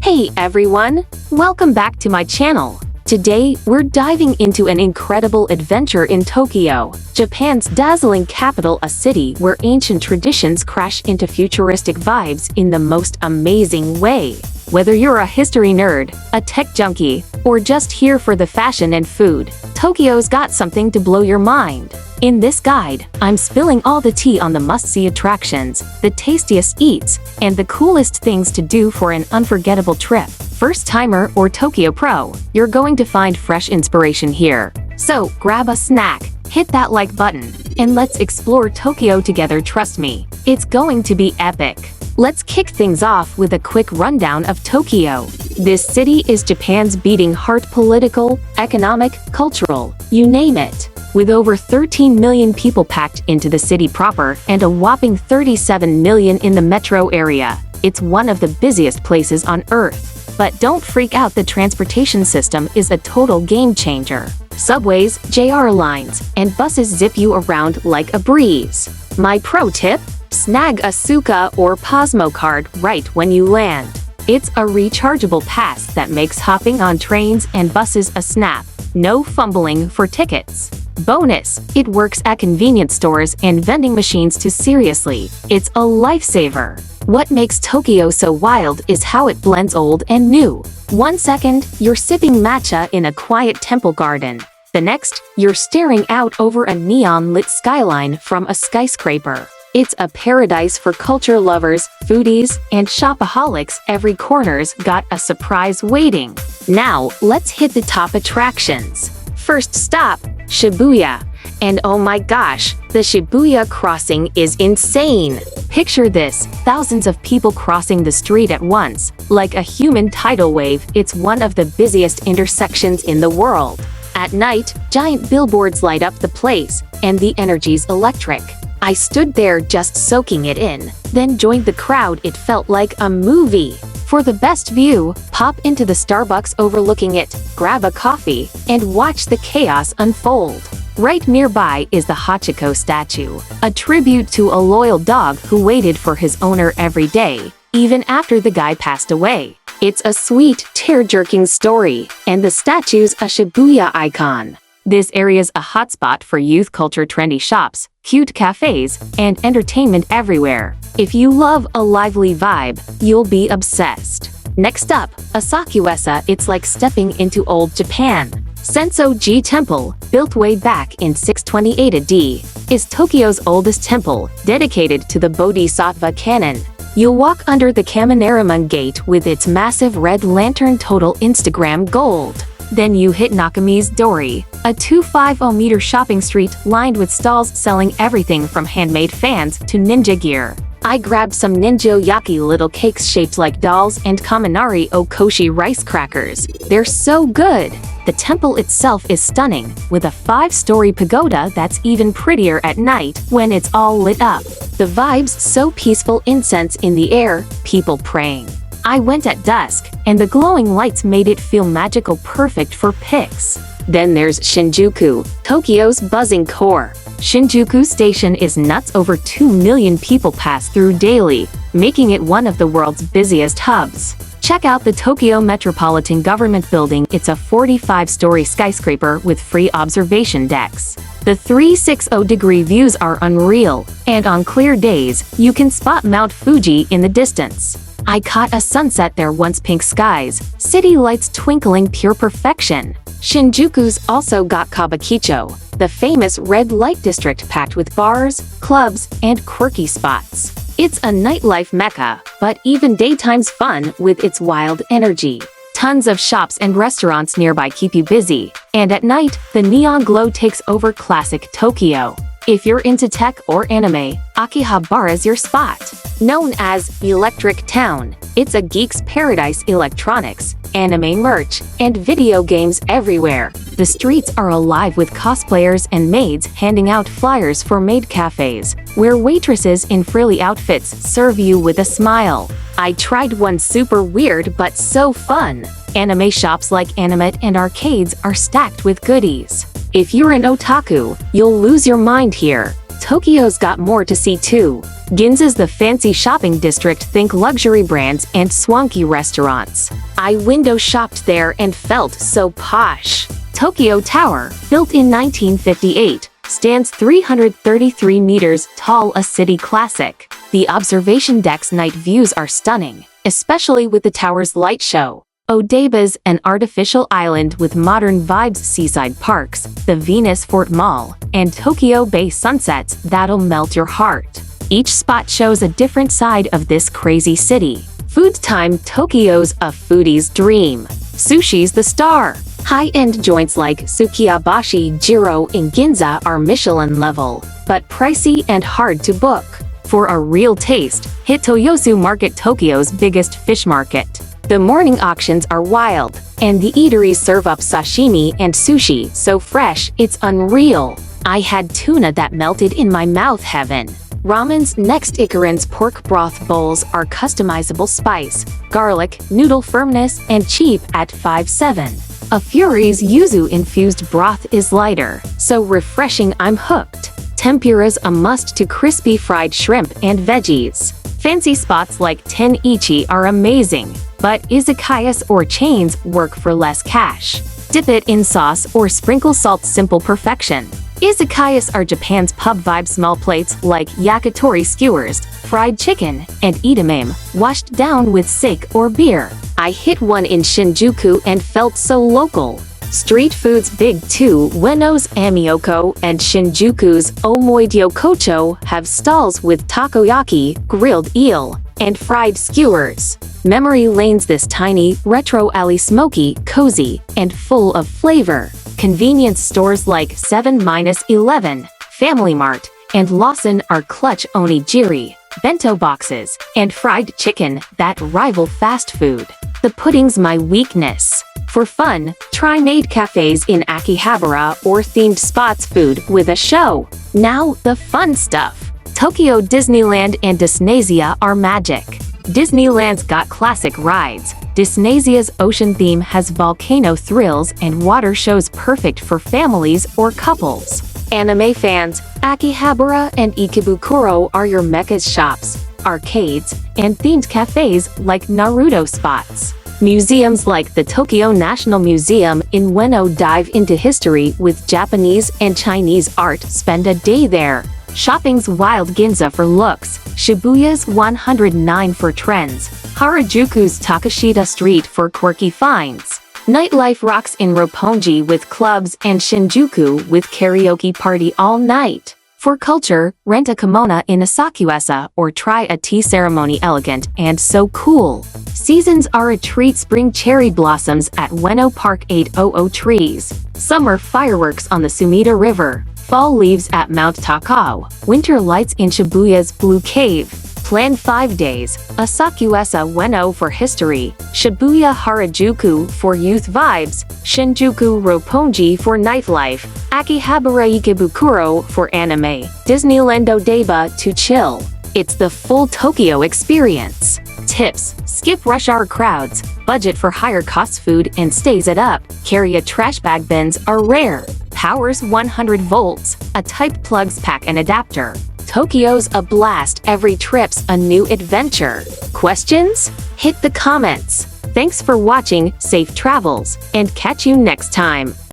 Hey everyone! Welcome back to my channel. Today, we're diving into an incredible adventure in Tokyo, Japan's dazzling capital, a city where ancient traditions crash into futuristic vibes in the most amazing way. Whether you're a history nerd, a tech junkie, or just here for the fashion and food, Tokyo's got something to blow your mind. In this guide, I'm spilling all the tea on the must-see attractions, the tastiest eats, and the coolest things to do for an unforgettable trip. First-timer or Tokyo Pro, you're going to find fresh inspiration here. So, grab a snack, hit that like button, and let's explore Tokyo together. Trust me, it's going to be epic. Let's kick things off with a quick rundown of Tokyo. This city is Japan's beating heart, political, economic, cultural, you name it. With over 13 million people packed into the city proper and a whopping 37 million in the metro area, it's one of the busiest places on Earth. But don't freak out, the transportation system is a total game changer. Subways, JR lines, and buses zip you around like a breeze. My pro tip? Snag a Suica or Pasmo card right when you land. It's a rechargeable pass that makes hopping on trains and buses a snap. No fumbling for tickets. Bonus, it works at convenience stores and vending machines too. Seriously, it's a lifesaver. What makes Tokyo so wild is how it blends old and new. 1 second, you're sipping matcha in a quiet temple garden. The next, you're staring out over a neon-lit skyline from a skyscraper. It's a paradise for culture lovers, foodies, and shopaholics. Every corner's got a surprise waiting. Now, let's hit the top attractions. First stop, Shibuya. And oh my gosh, the Shibuya crossing is insane. Picture this, thousands of people crossing the street at once, like a human tidal wave. It's one of the busiest intersections in the world. At night, giant billboards light up the place, and the energy's electric. I stood there just soaking it in, then joined the crowd. It felt like a movie. For the best view, pop into the Starbucks overlooking it, grab a coffee, and watch the chaos unfold. Right nearby is the Hachiko statue, a tribute to a loyal dog who waited for his owner every day, even after the guy passed away. It's a sweet, tear-jerking story, and the statue's a Shibuya icon. This area's a hotspot for youth culture, trendy shops, cute cafes, and entertainment everywhere. If you love a lively vibe, you'll be obsessed. Next up, Asakusa. It's like stepping into old Japan. Sensoji Temple, built way back in 628 AD, is Tokyo's oldest temple, dedicated to the Bodhisattva canon. You'll walk under the Kaminaraman Gate with its massive red lantern, total Instagram gold. Then you hit Nakami's Dori, a 250-meter shopping street lined with stalls selling everything from handmade fans to ninja gear. I grabbed some ninja-yaki, little cakes shaped like dolls, and Kaminari Okoshi rice crackers. They're so good! The temple itself is stunning, with a 5-story pagoda that's even prettier at night when it's all lit up. The vibe's so peaceful, incense in the air, people praying. I went at dusk, and the glowing lights made it feel magical, perfect for pics. Then there's Shinjuku, Tokyo's buzzing core. Shinjuku Station is nuts. Over 2 million people pass through daily, making it one of the world's busiest hubs. Check out the Tokyo Metropolitan Government Building. It's a 45-story skyscraper with free observation decks. The 360-degree views are unreal, and on clear days, you can spot Mount Fuji in the distance. I caught a sunset there once, pink skies, city lights twinkling, pure perfection. Shinjuku's also got Kabukicho, the famous red light district packed with bars, clubs, and quirky spots. It's a nightlife mecca, but even daytime's fun with its wild energy. Tons of shops and restaurants nearby keep you busy, and at night, the neon glow takes over. Classic Tokyo. If you're into tech or anime, Akihabara's your spot. Known as Electric Town, it's a geek's paradise. Electronics, anime merch, and video games everywhere. The streets are alive with cosplayers and maids handing out flyers for maid cafes, where waitresses in frilly outfits serve you with a smile. I tried one, super weird but so fun. Anime shops like Animate and arcades are stacked with goodies. If you're an otaku, you'll lose your mind here. Tokyo's got more to see too. Ginza's the fancy shopping district, think luxury brands and swanky restaurants. I window shopped there and felt so posh. Tokyo Tower, built in 1958, stands 333 meters tall, a city classic. The observation deck's night views are stunning, especially with the tower's light show. Odaba's an artificial island with modern vibes, seaside parks, the Venus Fort Mall, and Tokyo Bay sunsets that'll melt your heart. Each spot shows a different side of this crazy city. Food time, Tokyo's a foodie's dream. Sushi's the star. High-end joints like Sukiyabashi Jiro in Ginza are Michelin level, but pricey and hard to book. For a real taste, hit Toyosu Market, Tokyo's biggest fish market. The morning auctions are wild, and the eateries serve up sashimi and sushi so fresh it's unreal. I had tuna that melted in my mouth, heaven. Ramen's next. Ikarin's pork broth bowls are customizable spice, garlic, noodle firmness, and cheap at 5.7. A Fury's yuzu-infused broth is lighter, so refreshing I'm hooked. Tempura's a must to crispy fried shrimp and veggies. Fancy spots like Ten-Ichi are amazing, but izakayas or chains work for less cash. Dip it in sauce or sprinkle salt, simple perfection. Izakayas are Japan's pub vibe, small plates like yakitori skewers, fried chicken, and edamame, washed down with sake or beer. I hit one in Shinjuku and felt so local. Street foods big too. Ueno's Amioko and Shinjuku's Omoidyokocho have stalls with takoyaki, grilled eel, and fried skewers. Memory Lane's this tiny, retro alley, smoky, cozy, and full of flavor. Convenience stores like 7-Eleven, Family Mart, and Lawson are clutch. Onigiri, bento boxes, and fried chicken that rival fast food. The pudding's my weakness. For fun, try maid cafes in Akihabara or themed spots, food with a show. Now, the fun stuff. Tokyo Disneyland and Disneysia are magic. Disneyland's got classic rides. Disneysia's ocean theme has volcano thrills and water shows, perfect for families or couples. Anime fans, Akihabara and Ikebukuro are your meccas. Shops, arcades, and themed cafes like Naruto spots. Museums like the Tokyo National Museum in Ueno dive into history with Japanese and Chinese art. Spend a day there. Shopping's wild. Ginza for looks, Shibuya's 109 for trends, Harajuku's Takashita Street for quirky finds. Nightlife rocks in Roppongi with clubs and Shinjuku with karaoke party all night. For culture, rent a kimono in Asakusa or try a tea ceremony, elegant and so cool. Seasons are a treat. Spring cherry blossoms at Ueno Park, 800 trees. Summer fireworks on the Sumida River. Fall leaves at Mount Takao. Winter lights in Shibuya's Blue Cave. Plan 5 days. Asakusa Ueno for history. Shibuya Harajuku for youth vibes. Shinjuku Roppongi for nightlife. Akihabara Ikebukuro for anime. Disneyland Odaiba to chill. It's the full Tokyo experience. Tips: skip rush hour crowds. Budget for higher cost food and stays it up. Carry a trash bag. Bins are rare. Power's 100 volts. A type plugs pack and adapter. Tokyo's a blast. Every trip's a new adventure. Questions? Hit the comments. Thanks for watching, safe travels, and catch you next time.